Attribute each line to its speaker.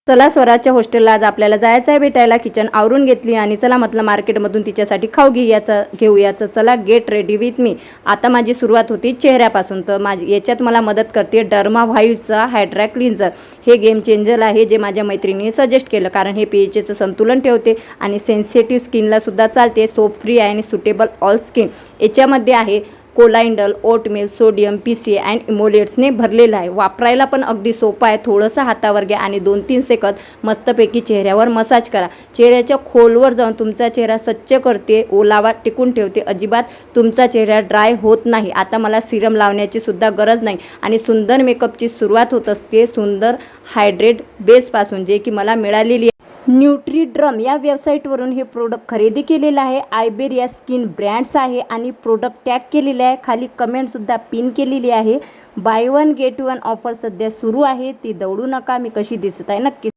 Speaker 1: चला स्वराजच्या हॉस्टेलला आज आपल्याला जायचं आहे भेटायला. किचन आवरून घेतली आणि चला म्हटलं मार्केटमधून तिच्यासाठी खाऊ घेऊयाचं. चला गेट रेडी विथ मी. आता माझी सुरुवात होती चेहऱ्यापासून. तर याच्यात मला मदत करते डर्मा व्हाईटचा हायड्रा क्लिन्झर. हे गेम चेंजर आहे जे माझ्या मैत्रिणीने सजेस्ट केलं, कारण हे पीएचचं संतुलन ठेवते आणि सेन्सिटिव्ह स्किनला सुद्धा चालते. सोप फ्री आहे आणि सुटेबल ऑल स्किन. याच्यामध्ये आहे कोलाइंडल, ओटमील, सोडियम, पीसी अँड इमोलेट्सने भरलेलं आहे. वापरायला पण अगदी सोपं आहे. थोडंसं हातावर घ्या आणि 2-3 सेकंद मस्तपैकी चेहऱ्यावर मसाज करा. चेहऱ्याच्या खोलवर जाऊन तुमचा चेहरा स्वच्छ करते, ओलावा टिकून ठेवते. अजिबात तुमचा चेहरा ड्राय होत नाही. आता मला सिरम लावण्याची सुद्धा गरज नाही आणि सुंदर मेकअपची सुरुवात होत असते सुंदर हायड्रेट बेसपासून, जे की मला मिळालेली आहे. न्यूट्रीड्रम या वेबसाईटवरून हे प्रोडक्ट खरेदी केलेलं आहे. आयबेरिया स्किन ब्रँड्स आहे आणि प्रोडक्ट टॅग केलेले आहे. खाली कमेंटसुद्धा पिन केलेली आहे. By one get one offer सध्या सुरू आहे, ती दौडू नका. मी कशी दिसत आहे नक्की